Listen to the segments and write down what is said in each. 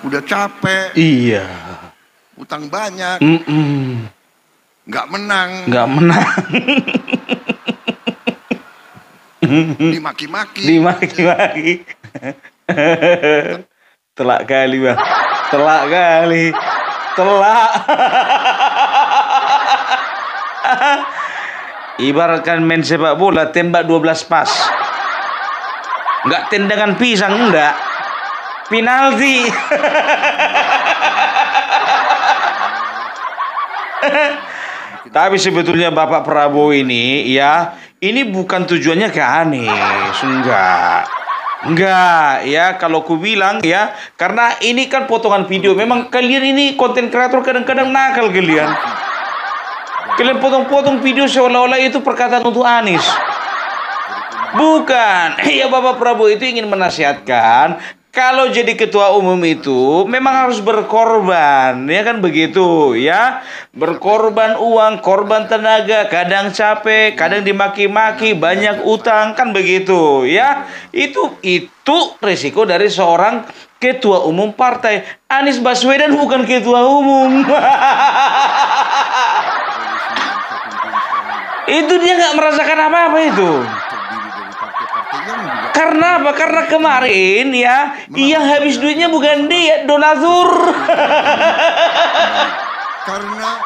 udah capek, Iya. utang banyak, nggak menang, dimaki-maki. Telak kali bang, telak. Ibaratkan main sepak bola, tembak 12 pas, nggak tendangan pisang, enggak penalti. Tapi sebetulnya Bapak Prabowo ini ya, ini bukan tujuannya ke Anies, enggak ya, kalau ku bilang ya, karena ini kan potongan video. Memang kalian ini konten kreator kadang-kadang nakal kalian. Kalian potong-potong video seolah-olah itu perkataan untuk Anies. Bukan. Ya, Bapak Prabowo itu ingin menasihatkan, kalau jadi ketua umum itu memang harus berkorban, ya kan begitu ya. Berkorban uang, korban tenaga, kadang capek, kadang dimaki-maki, banyak utang, kan begitu ya. Itu resiko dari seorang ketua umum partai. Anies Baswedan bukan ketua umum. Itu dia nggak merasakan apa-apa itu. Karena apa? Karena kemarin ya, yang habis duitnya bukan dia, donatur.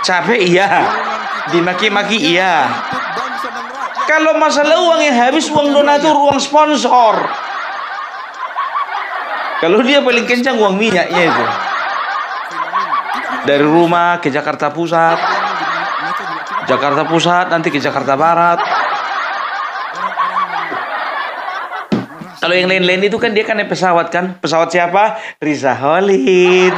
Capek iya, dimaki-maki iya. Kalau masalah uang yang habis, uang donatur, uang sponsor. Kalau dia paling kencang uang minyaknya itu. Dari rumah ke Jakarta Pusat, nanti ke Jakarta Barat. Kalau yang lain-lain itu kan dia kan naik pesawat kan. Pesawat siapa? Riza Khalid.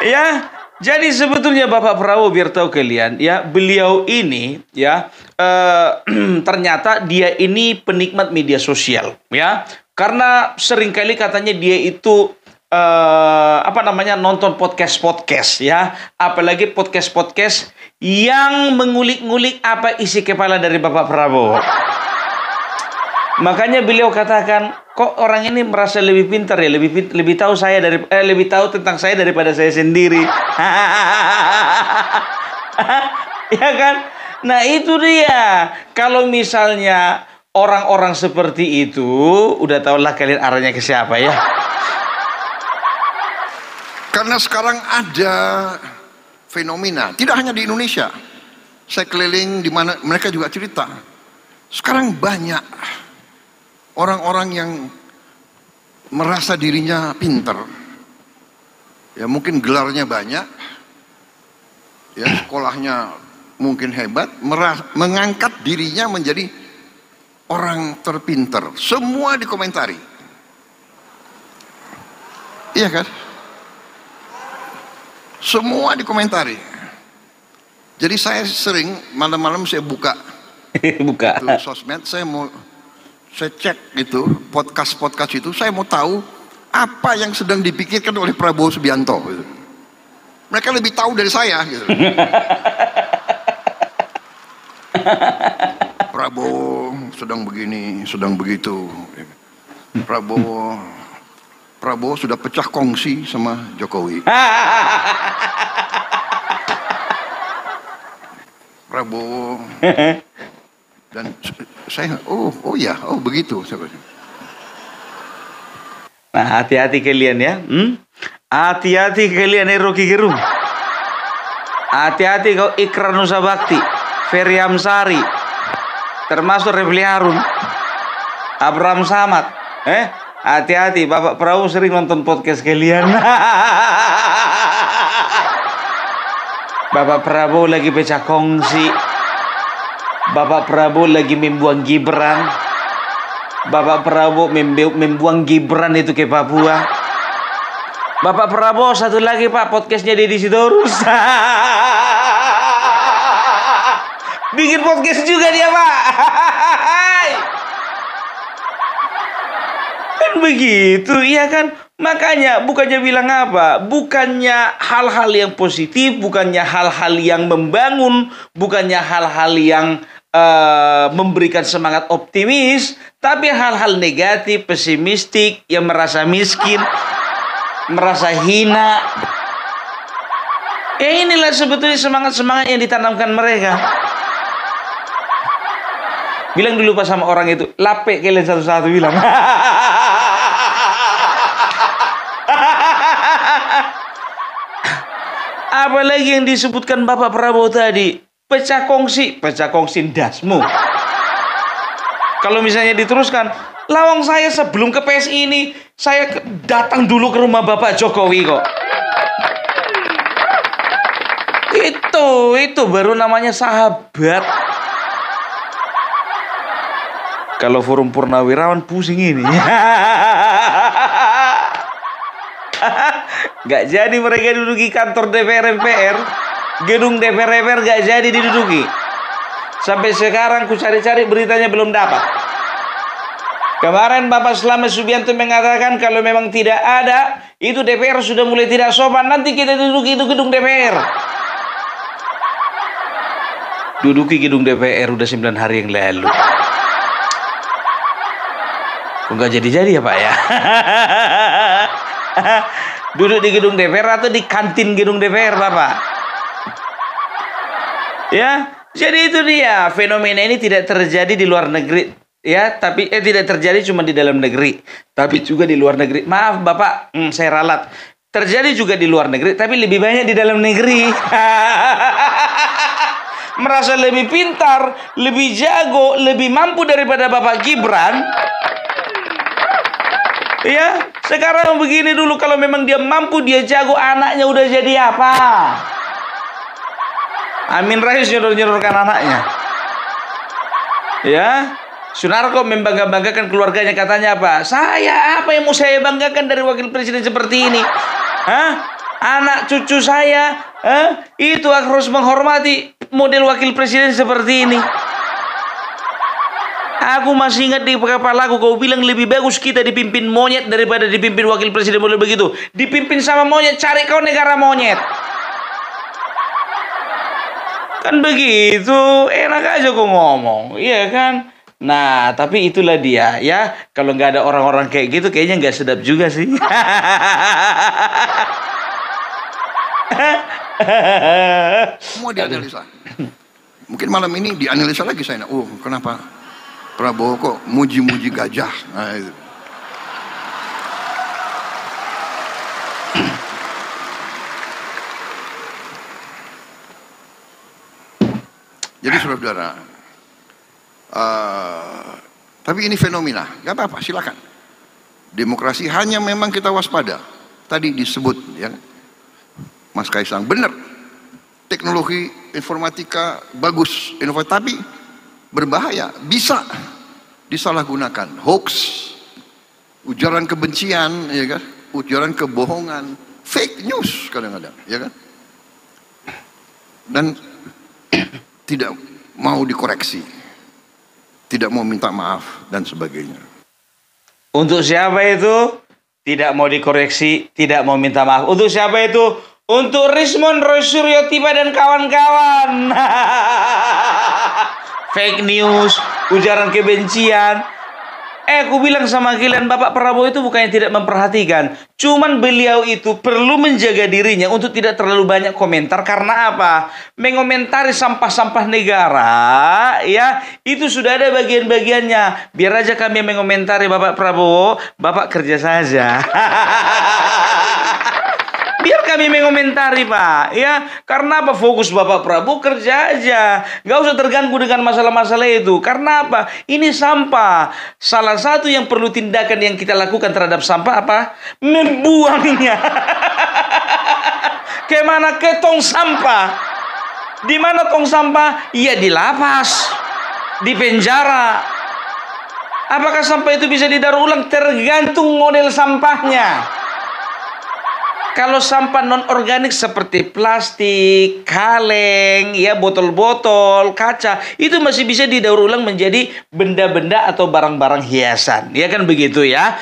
Ya, jadi sebetulnya Bapak Prabowo, biar tahu kalian ya, beliau ini ya ternyata dia ini penikmat media sosial ya. Karena seringkali katanya dia itu nonton podcast ya, apalagi podcast yang mengulik-ngulik apa isi kepala dari Bapak Prabowo. Makanya beliau katakan, kok orang ini merasa lebih pintar ya, lebih tahu tentang saya daripada saya sendiri. Ya kan? Nah itu dia. Kalau misalnya orang-orang seperti itu, udah tahulah kalian arahnya ke siapa ya. Karena sekarang ada fenomena, tidak hanya di Indonesia. Saya keliling di mana mereka juga cerita. Sekarang banyak orang-orang yang merasa dirinya pintar. Ya mungkin gelarnya banyak. Ya sekolahnya mungkin hebat, mengangkat dirinya menjadi orang terpintar. Semua dikomentari. Iya kan? Semua dikomentari. Jadi saya sering malam-malam saya buka sosmed, saya cek gitu podcast itu, saya mau tahu apa yang sedang dipikirkan oleh Prabowo Subianto gitu. Mereka lebih tahu dari saya gitu. Prabowo sedang begini, sedang begitu. Prabowo sudah pecah kongsi sama Jokowi. Prabowo dan saya begitu. Nah hati-hati kalian ya, hati-hati kalian Rocky Gerung, hati-hati kau Ikrar Nusa Bakti, Ferry Amsari, termasuk Refli Harun, Abraham Samad, hati-hati. Bapak Prabowo sering nonton podcast kalian. Bapak Prabowo lagi pecah kongsi. Bapak Prabowo lagi membuang Gibran. Bapak Prabowo membuang Gibran itu ke Papua. Bapak Prabowo satu lagi Pak, podcastnya Deddy Sitorus. Bikin podcast juga dia Pak. Kan begitu, iya kan? Makanya bukannya bilang apa? Bukannya hal-hal yang positif, bukannya hal-hal yang membangun, bukannya hal-hal yang memberikan semangat optimis, tapi hal-hal negatif, pesimistik, yang merasa miskin, merasa hina. Ya inilah sebetulnya semangat-semangat yang ditanamkan mereka. Bilang dulu pas sama orang itu, lapek kalian satu-satu bilang. Apalagi yang disebutkan Bapak Prabowo tadi, pecah kongsi dasmu. Kalau misalnya diteruskan, lawang saya sebelum ke PSI ini, saya datang dulu ke rumah Bapak Jokowi kok. Itu baru namanya sahabat. Kalau forum Purnawirawan pusing ini. Gak jadi mereka duduki kantor DPR MPR. Gedung DPR MPR gak jadi diduduki. Sampai sekarang ku cari-cari beritanya belum dapat. Kemarin Bapak Slamet Subianto mengatakan kalau memang tidak ada, itu DPR sudah mulai tidak sopan, nanti kita duduki itu gedung DPR. Duduki gedung DPR udah 9 hari yang lalu. Kok nggak jadi-jadi ya Pak ya? Duduk di gedung DPR atau di kantin gedung DPR Bapak? Ya, jadi itu dia. Fenomena ini tidak terjadi di luar negeri. Ya, tapi tidak terjadi cuma di dalam negeri, tapi juga di luar negeri. Maaf Bapak, saya ralat. Terjadi juga di luar negeri, tapi lebih banyak di dalam negeri. Merasa lebih pintar, lebih jago, lebih mampu daripada Bapak Gibran. Ya, sekarang begini dulu, kalau memang dia mampu, dia jago, anaknya udah jadi apa? Amin Rais nyodor-nyodorkan anaknya. Ya, Sunarko membangga-banggakan keluarganya, katanya apa? Saya, apa yang mau saya banggakan dari wakil presiden seperti ini? Hah? Anak cucu saya, itu harus menghormati model wakil presiden seperti ini. Aku masih ingat di kepalaku kau bilang lebih bagus kita dipimpin monyet daripada dipimpin wakil presiden model begitu. Dipimpin sama monyet, cari kau negara monyet. Kan begitu, enak aja kau ngomong, iya kan? Nah, tapi itulah dia ya. Kalau nggak ada orang-orang kayak gitu, kayaknya nggak sedap juga sih. Semua dianalisa. Mungkin malam ini dianalisa lagi saya. Oh, kenapa Prabowo kok muji-muji gajah? Nah, itu. Jadi saudara-saudara, tapi ini fenomena, gak apa-apa, silakan. Demokrasi hanya memang kita waspada. Tadi disebut, ya, Mas Kaisang, benar. Teknologi informatika bagus, inovatif, tapi berbahaya, bisa disalahgunakan. Hoax, ujaran kebencian, ya kan? Ujaran kebohongan, fake news kadang-kadang, ya kan? Dan tidak mau dikoreksi, tidak mau minta maaf dan sebagainya. Untuk siapa itu? Tidak mau dikoreksi, tidak mau minta maaf. Untuk siapa itu? Untuk Rismon Rosuryo Tiba dan kawan-kawan. Fake news, ujaran kebencian. Aku bilang sama kalian, Bapak Prabowo itu bukannya tidak memperhatikan. Cuman beliau itu perlu menjaga dirinya untuk tidak terlalu banyak komentar. Karena apa? Mengomentari sampah-sampah negara, ya, itu sudah ada bagian-bagiannya. Biar aja kami mengomentari Bapak Prabowo, Bapak kerja saja. Biar kami mengomentari Pak, ya, karena apa? Fokus Bapak Prabowo kerja aja, nggak usah terganggu dengan masalah-masalah itu. Karena apa? Ini sampah. Salah satu yang perlu tindakan yang kita lakukan terhadap sampah apa? Membuangnya. Kemana? Ke tong sampah. Di mana tong sampah? Ya di lapas, di penjara. Apakah sampah itu bisa didaur ulang? Tergantung model sampahnya. Kalau sampah non-organik seperti plastik, kaleng, ya, botol-botol, kaca, itu masih bisa didaur ulang menjadi benda-benda atau barang-barang hiasan. Ya kan begitu ya?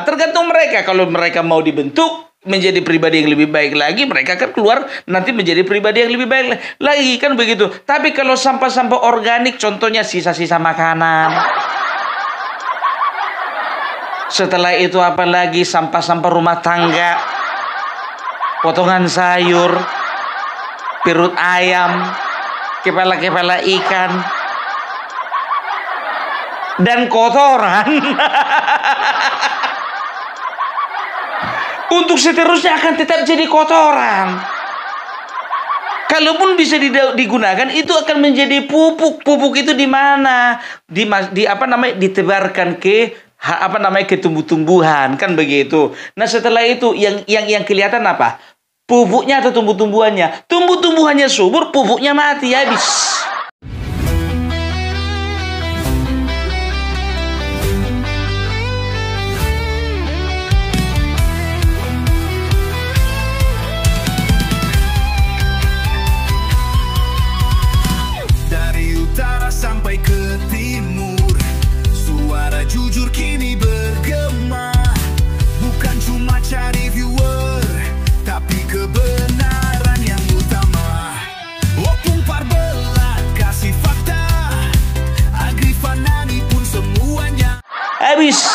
Tergantung mereka. Kalau mereka mau dibentuk, menjadi pribadi yang lebih baik lagi, mereka kan keluar nanti menjadi pribadi yang lebih baik lagi, kan begitu. Tapi kalau sampah-sampah organik, contohnya sisa-sisa makanan, setelah itu apa lagi, sampah-sampah rumah tangga, potongan sayur, perut ayam, kepala-kepala ikan, dan kotoran. Untuk seterusnya akan tetap jadi kotoran. Kalaupun bisa digunakan, itu akan menjadi pupuk. Pupuk itu di mana? Ditebarkan ke ke tumbuh-tumbuhan, kan begitu. Nah, setelah itu yang kelihatan apa? Pupuknya atau tumbuh-tumbuhannya? Tumbuh-tumbuhannya subur, pupuknya mati, habis. Sampai ke timur, suara jujur kini bergema. Bukan cuma cari viewer, tapi kebenaran yang utama. Opung Parbelat kasih fakta, Agri Fanani pun semuanya habis.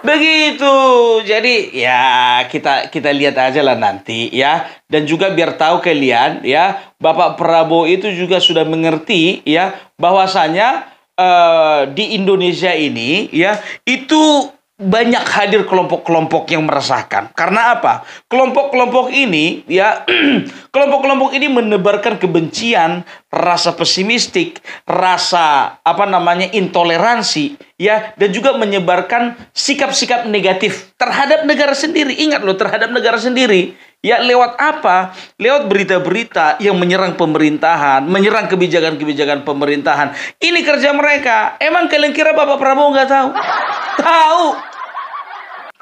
Begitu. Jadi ya kita lihat aja lah nanti ya. Dan juga biar tahu kalian ya, Bapak Prabowo itu juga sudah mengerti ya bahwasanya di Indonesia ini ya itu banyak hadir kelompok-kelompok yang meresahkan. Karena apa? Kelompok-kelompok ini ya kelompok-kelompok ini menebarkan kebencian, rasa pesimistik, rasa intoleransi ya, dan juga menyebarkan sikap-sikap negatif terhadap negara sendiri. Ingat loh, terhadap negara sendiri. Ya, lewat apa? Lewat berita-berita yang menyerang pemerintahan, menyerang kebijakan-kebijakan pemerintahan. Ini kerja mereka. Emang kalian kira Bapak Prabowo nggak tahu?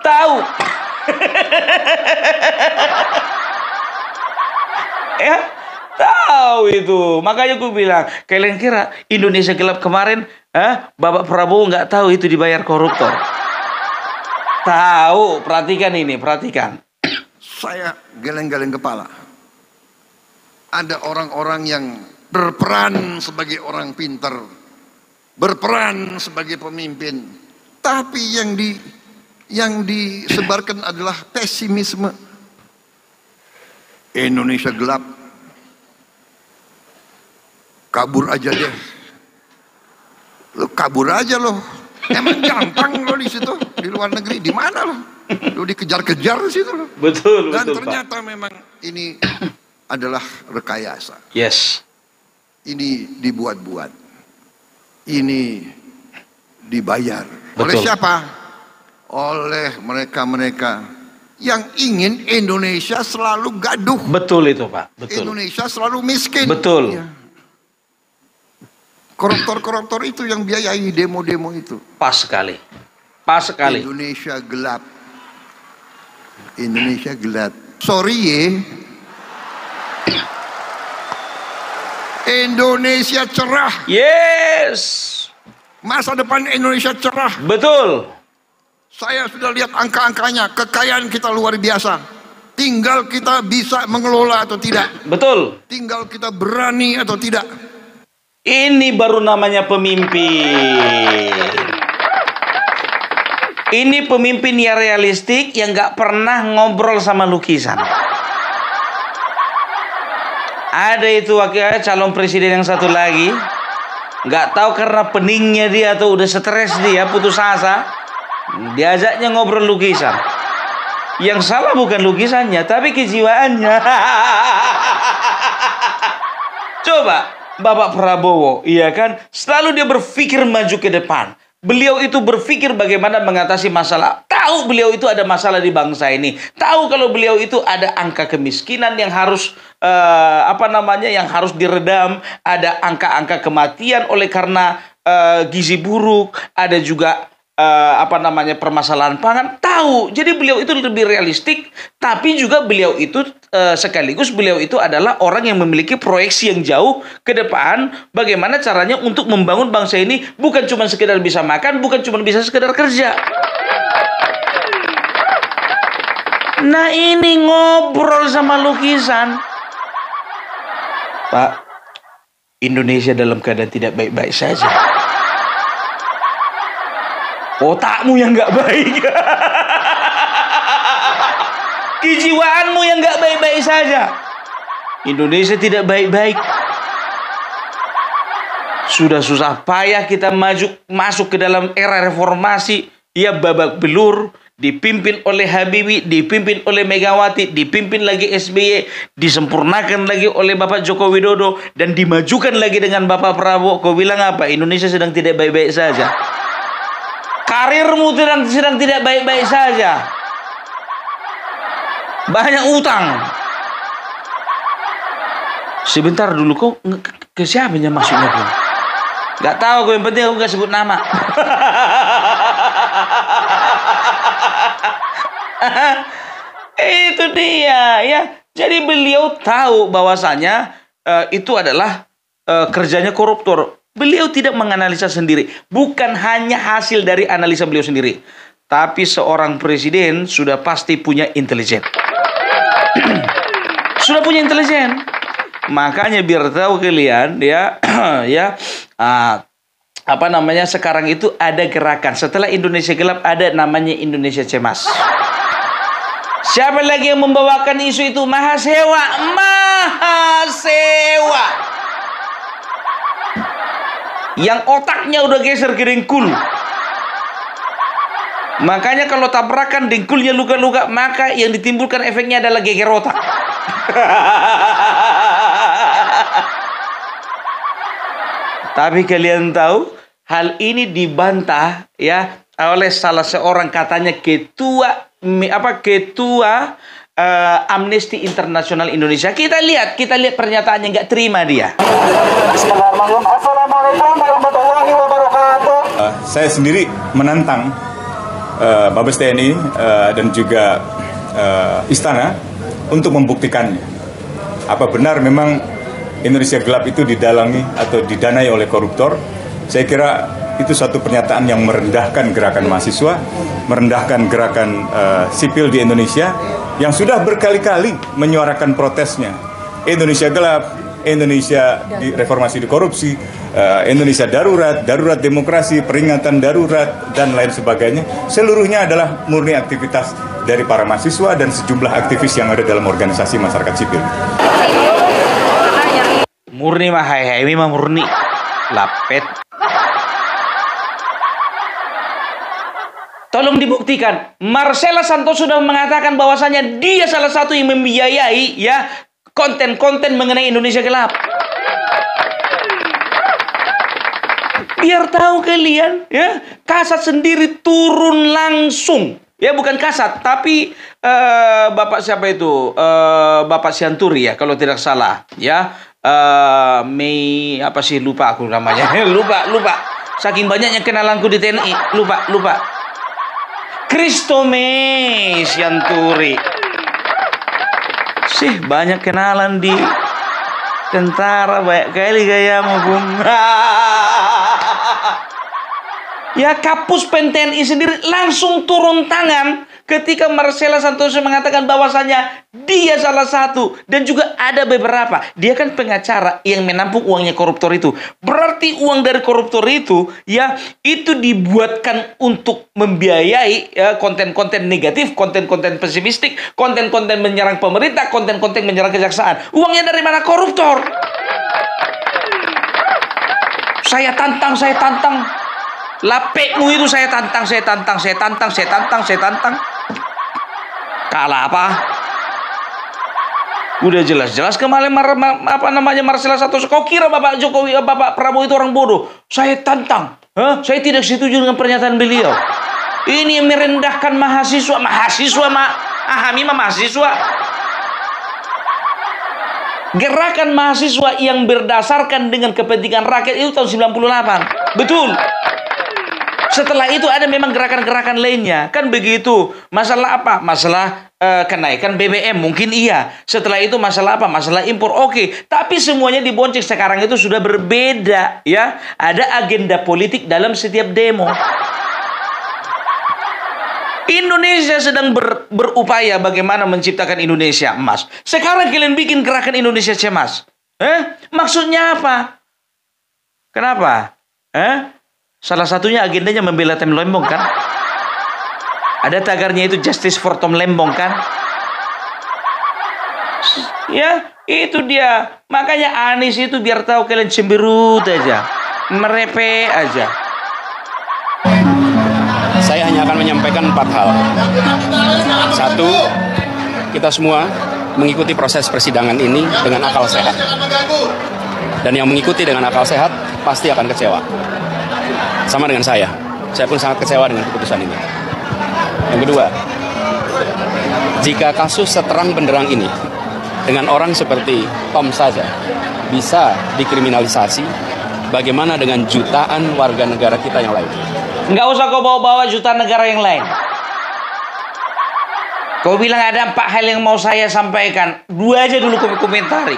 Tahu. Ya, tahu itu. Makanya gue bilang, kalian kira Indonesia gelap kemarin, Bapak Prabowo nggak tahu itu dibayar koruptor? Tahu. Perhatikan ini, perhatikan. Saya geleng-geleng kepala. Ada orang-orang yang berperan sebagai orang pintar, berperan sebagai pemimpin, tapi yang disebarkan adalah pesimisme. Indonesia gelap, kabur aja deh. Lu kabur aja loh. Emang gampang lo di situ, di luar negeri, di mana lo? Lu dikejar-kejar di situ loh. Betul. Dan betul, ternyata Pak. memang ini adalah rekayasa. Yes. Ini dibuat-buat. Ini dibayar. Betul. Oleh siapa? Oleh mereka-mereka yang ingin Indonesia selalu gaduh. Betul itu, Pak. Betul. Indonesia selalu miskin. Betul. Ya. Koruptor-koruptor itu yang biayai demo-demo itu. Pas sekali. Pas sekali. Indonesia gelap. Indonesia gelap. Sorry ye. Indonesia cerah. Yes. Masa depan Indonesia cerah. Betul. Saya sudah lihat angka-angkanya. Kekayaan kita luar biasa. Tinggal kita bisa mengelola atau tidak. Betul. Tinggal kita berani atau tidak. Ini baru namanya pemimpin. Ini pemimpin yang realistik, yang gak pernah ngobrol sama lukisan. Ada itu calon presiden yang satu lagi, gak tahu karena peningnya dia atau udah stres dia, putus asa, diajaknya ngobrol lukisan. Yang salah bukan lukisannya, tapi kejiwaannya. Coba Bapak Prabowo, iya kan, selalu dia berpikir maju ke depan. Beliau itu berpikir bagaimana mengatasi masalah. Tahu beliau itu ada masalah di bangsa ini. Tahu kalau beliau itu ada angka kemiskinan yang harus yang harus diredam. Ada angka-angka kematian oleh karena gizi buruk. Ada juga permasalahan pangan. Tahu. Jadi beliau itu lebih realistik, tapi juga beliau itu sekaligus beliau itu adalah orang yang memiliki proyeksi yang jauh ke depan, bagaimana caranya untuk membangun bangsa ini bukan cuma sekedar bisa makan, bukan cuma bisa sekedar kerja. Nah ini ngobrol sama lukisan. Pak, Indonesia dalam keadaan tidak baik-baik saja. Otakmu yang nggak baik. Kejiwaanmu yang nggak baik-baik saja. Indonesia tidak baik-baik. Sudah susah payah kita masuk ke dalam era reformasi. Ya babak belur. Dipimpin oleh Habibie, dipimpin oleh Megawati, dipimpin lagi SBY, disempurnakan lagi oleh Bapak Joko Widodo, dan dimajukan lagi dengan Bapak Prabowo. Kau bilang apa? Indonesia sedang tidak baik-baik saja. Karirmu sedang tidak baik-baik saja. Banyak utang. Sebentar dulu, kau ke siapa yang masuknya kau? Gak tahu, kau yang penting aku gak sebut nama. Itu dia ya. Jadi beliau tahu bahwasanya itu adalah kerjanya koruptor. Beliau tidak menganalisa sendiri. Bukan hanya hasil dari analisa beliau sendiri. Tapi seorang presiden sudah pasti punya intelijen. Sudah punya intelijen. Makanya biar tahu kalian ya ya apa namanya, sekarang itu ada gerakan. Setelah Indonesia Gelap ada namanya Indonesia Cemas. Siapa lagi yang membawakan isu itu? Mahasewa. Mahasewa. Yang otaknya udah geser ke dengkul. Makanya kalau tabrakan dengkulnya luka-luka, maka yang ditimbulkan efeknya adalah geger otak. Tapi kalian tahu, hal ini dibantah ya oleh salah seorang katanya ketua Amnesty International Indonesia. Kita lihat pernyataannya, nggak terima dia. Assalamualaikum warahmatullahi wabarakatuh. Saya sendiri menantang Mabes TNI dan juga Istana untuk membuktikannya. Apa benar memang Indonesia Gelap itu didalangi atau didanai oleh koruptor? Saya kira itu satu pernyataan yang merendahkan gerakan mahasiswa, merendahkan gerakan sipil di Indonesia yang sudah berkali-kali menyuarakan protesnya. Indonesia Gelap, Indonesia reformasi di korupsi, Indonesia darurat, darurat demokrasi, peringatan darurat, dan lain sebagainya. Seluruhnya adalah murni aktivitas dari para mahasiswa dan sejumlah aktivis yang ada dalam organisasi masyarakat sipil. Murni mah hai mah murni lapet. Tolong dibuktikan. Marcella Santoso sudah mengatakan bahwasanya dia salah satu yang membiayai ya konten-konten mengenai Indonesia Gelap. Biar tahu kalian ya, Kasat sendiri turun langsung. Ya bukan Kasat, tapi Bapak siapa itu? Bapak Sianturi ya kalau tidak salah ya. Mei apa sih, lupa aku namanya. lupa saking banyaknya kenalanku di TNI, lupa Kristo Mei Sianturi sih, banyak kenalan di tentara, banyak kali gayamu Bung. Ya Kapus Pen TNI sendiri langsung turun tangan ketika Marcella Santoso mengatakan bahwasanya dia salah satu, dan juga ada beberapa. Dia kan pengacara yang menampung uangnya koruptor itu. Berarti uang dari koruptor itu ya itu dibuatkan untuk membiayai ya, konten-konten negatif, konten-konten pesimistik, konten-konten menyerang pemerintah, konten-konten menyerang kejaksaan. Uangnya dari mana? Koruptor. Saya tantang. Lapekmu itu saya tantang. Kalah apa? Udah jelas-jelas kemarin Marcella Santoso. Kau kira Bapak Jokowi, Bapak Prabowo itu orang bodoh? Saya tantang. Saya tidak setuju dengan pernyataan beliau. Ini yang merendahkan mahasiswa. Mahasiswa. Gerakan mahasiswa yang berdasarkan dengan kepentingan rakyat itu tahun 98. Betul. Setelah itu ada memang gerakan-gerakan lainnya. Kan begitu. Masalah apa? Masalah kenaikan BBM. Mungkin iya. Setelah itu masalah apa? Masalah impor. Oke. Tapi semuanya dibonceng. Sekarang itu sudah berbeda. Ya. Ada agenda politik dalam setiap demo. Indonesia sedang berupaya bagaimana menciptakan Indonesia emas. Sekarang kalian bikin gerakan Indonesia cemas. Maksudnya apa? Kenapa? Salah satunya agendanya membela Tom Lembong kan? Ada tagarnya itu Justice for Tom Lembong kan? Ya, itu dia. Makanya Anies itu biar tahu kalian cemberut aja, merepe aja. Saya hanya akan menyampaikan 4 hal. 1, kita semua mengikuti proses persidangan ini dengan akal sehat. Dan yang mengikuti dengan akal sehat pasti akan kecewa. Sama dengan saya. Saya pun sangat kecewa dengan keputusan ini. Yang kedua, jika kasus seterang benderang ini dengan orang seperti Tom saja bisa dikriminalisasi, bagaimana dengan jutaan warga negara kita yang lain? Nggak usah kau bawa-bawa jutaan negara yang lain. Kau bilang ada 4 hal yang mau saya sampaikan. 2 aja dulu kau komentari.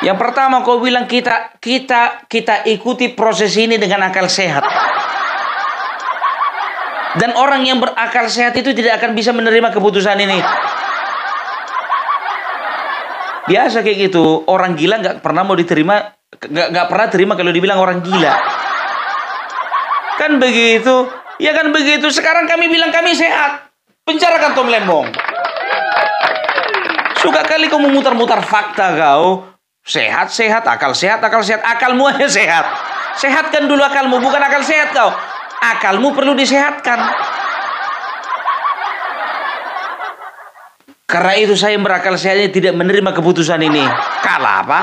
Yang pertama kau bilang kita ikuti proses ini dengan akal sehat. Dan orang yang berakal sehat itu tidak akan bisa menerima keputusan ini. Biasa kayak gitu. Orang gila nggak pernah mau diterima, nggak pernah terima kalau dibilang orang gila. Kan begitu, ya kan begitu. Sekarang kami bilang kami sehat, penjarakan Tom Lembong. Suka kali kau memutar-mutar fakta kau. Sehat, akal sehat. Akalmu aja sehat. Sehatkan dulu akalmu, bukan akal sehat kau. Akalmu perlu disehatkan. Karena itu saya berakal sehatnya tidak menerima keputusan ini. Kalah apa?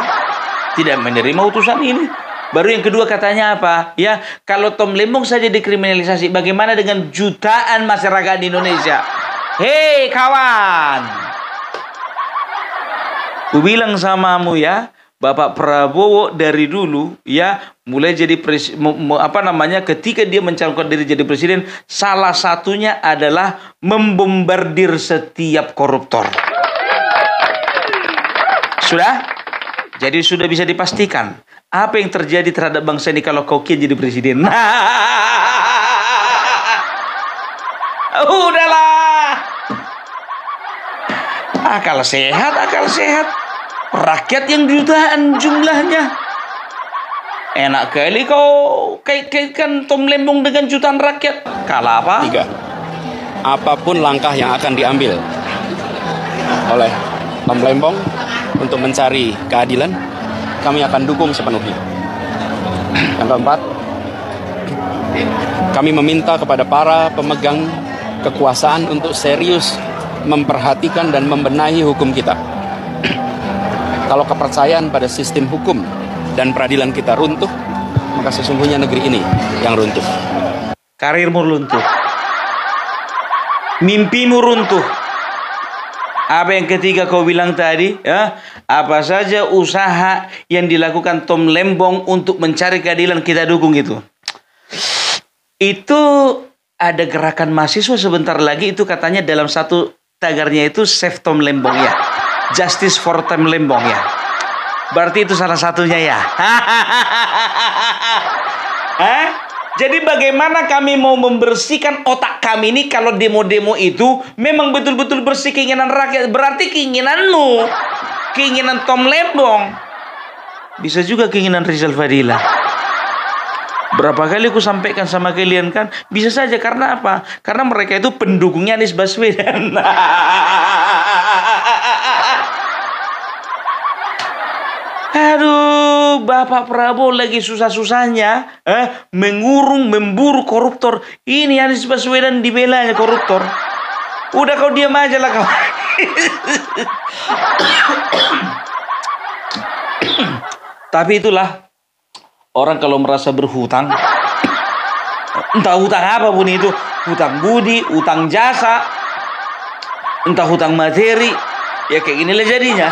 Tidak menerima utusan ini. Baru yang kedua katanya apa? Ya, kalau Tom Lembong saja dikriminalisasi, bagaimana dengan jutaan masyarakat di Indonesia? Hei kawan, ku bilang samamu ya, Bapak Prabowo dari dulu ya, mulai jadi ketika dia mencalonkan diri jadi presiden, salah satunya adalah membombardir setiap koruptor. Sudah? Jadi sudah bisa dipastikan apa yang terjadi terhadap bangsa ini kalau kau jadi presiden. Udahlah. Akal sehat. Rakyat yang jutaan jumlahnya. Enak kali kau kaitkan Tom Lembong dengan jutaan rakyat. Kalah apa? 3, apapun langkah yang akan diambil oleh Tom Lembong untuk mencari keadilan, kami akan dukung sepenuhnya. Yang keempat, kami meminta kepada para pemegang kekuasaan untuk serius memperhatikan dan membenahi hukum kita. Kalau kepercayaan pada sistem hukum dan peradilan kita runtuh, maka sesungguhnya negeri ini yang runtuh. Karirmu runtuh. Mimpimu runtuh. Apa yang ketiga kau bilang tadi, ya? Apa saja usaha yang dilakukan Tom Lembong untuk mencari keadilan kita dukung itu. Itu ada gerakan mahasiswa sebentar lagi itu katanya dalam satu tagarnya itu Save Tom Lembong ya. Justice for Tom Lembong ya. Berarti itu salah satunya ya. Jadi bagaimana kami mau membersihkan otak kami ini kalau demo-demo itu memang betul-betul bersih keinginan rakyat. Berarti keinginanmu, keinginan Tom Lembong, bisa juga keinginan Rizal Fadila. Berapa kali aku sampaikan sama kalian kan, bisa saja karena apa? Karena mereka itu pendukungnya Anies Baswedan. Aduh, Bapak Prabowo lagi susah-susahnya mengurung, memburu koruptor. Ini Anies Baswedan dibelanya koruptor. Udah kau diam aja lah kau. Tapi itulah orang kalau merasa berhutang, entah hutang apa pun itu, hutang budi, hutang jasa, entah hutang materi, ya kayak ginilah jadinya.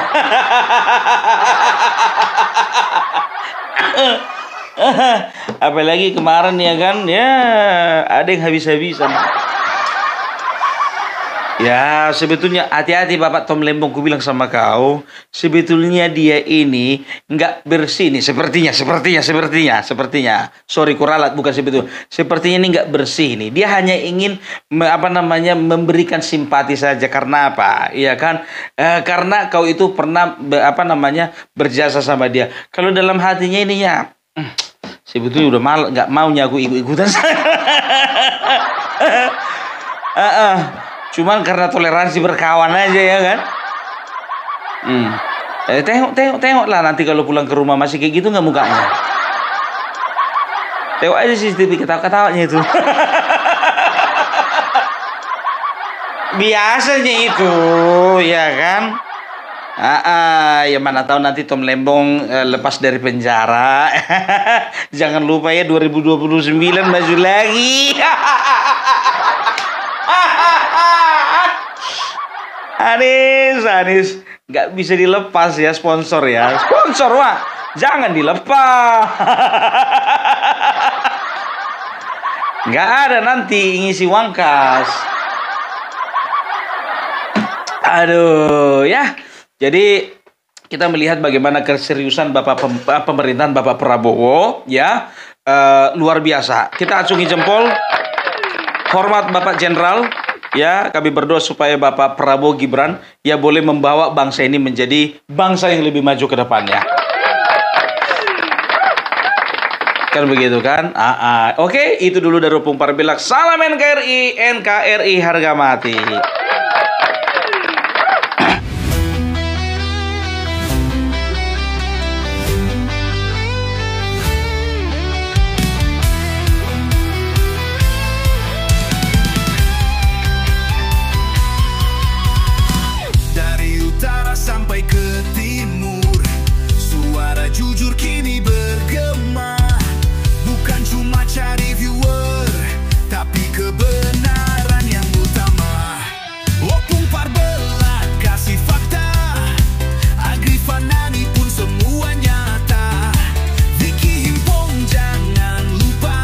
Apalagi kemarin ya kan, ya ada yang habis-habisan. Ya, sebetulnya hati-hati Bapak Tom Lembong, ku bilang sama kau, sebetulnya dia ini nggak bersih nih, sepertinya. Sorry, kuralat, bukan sebetulnya. Sepertinya ini nggak bersih nih. Dia hanya ingin memberikan simpati saja. Karena apa? Iya kan? Karena kau itu pernah berjasa sama dia. Kalau dalam hatinya ininya, sebetulnya udah nggak maunya aku ikut-ikutan. Cuman karena toleransi berkawan aja ya kan. Tengoklah nanti kalau pulang ke rumah masih kayak gitu nggak mukanya. Tengok aja CCTV ketawa-ketawanya itu. Biasanya itu, ya kan. Ya mana tahu nanti Tom Lembong lepas dari penjara. Jangan lupa ya 2029 maju lagi. Anis nggak bisa dilepas ya, sponsor wah, jangan dilepas. Nggak ada nanti ngisi uang kas. Aduh ya, jadi kita melihat bagaimana keseriusan pemerintahan Bapak Prabowo ya, luar biasa. Kita acungi jempol, hormat Bapak Jenderal. Ya, kami berdoa supaya Bapak Prabowo Gibran ya boleh membawa bangsa ini menjadi bangsa yang lebih maju ke depannya. Kan begitu kan? Oke, itu dulu dari Opung Parbilak. Salam NKRI harga mati. Sampai ke timur, suara jujur kini bergema. Bukan cuma cari viewer, tapi kebenaran yang utama. Opung Parbelat kasih fakta, Agrifanani pun semua nyata. Vicky Himpong jangan lupa,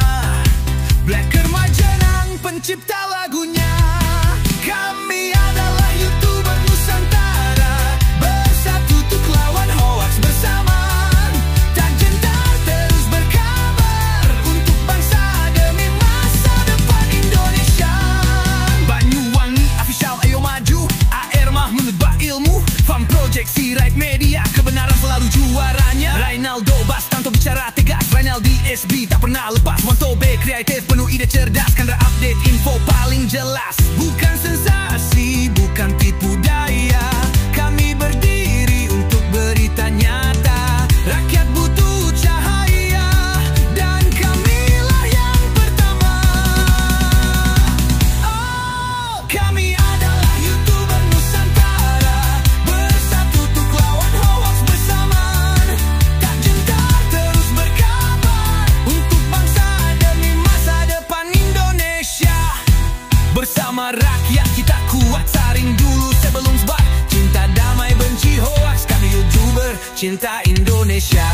Blacker Majenang pencipta lagunya. Kami adalah YouTuber Nusantara, bersatu untuk lawan hoax bersamaan. Tak gentar terus berkabar, untuk bangsa demi masa depan Indonesia. Banyuwangi official ayo maju, AR Mahmud Ba Ilmu, Farm Project Sirait Media, kebenaran selalu juaranya. Rainaldo Bastanto bicara tegas, Rainaldi SB tak pernah lepas. Monto B kreatif penuh ide cerdas, Kandra update info paling jelas. Bukan sensasi, bukan tipu daya, kami berdiri untuk berita nyata. Rakyat butuh cahaya, dan kamilah yang pertama. Oh, kami adalah YouTuber Nusantara, bersatu untuk lawan hoax bersamaan. Tak gentar terus berkabar, untuk bangsa demi masa depan Indonesia. Bersama rakyat kita kuat, saring dulu sebelum sebar. Cinta damai benci hoax, kami YouTuber cinta Indonesia.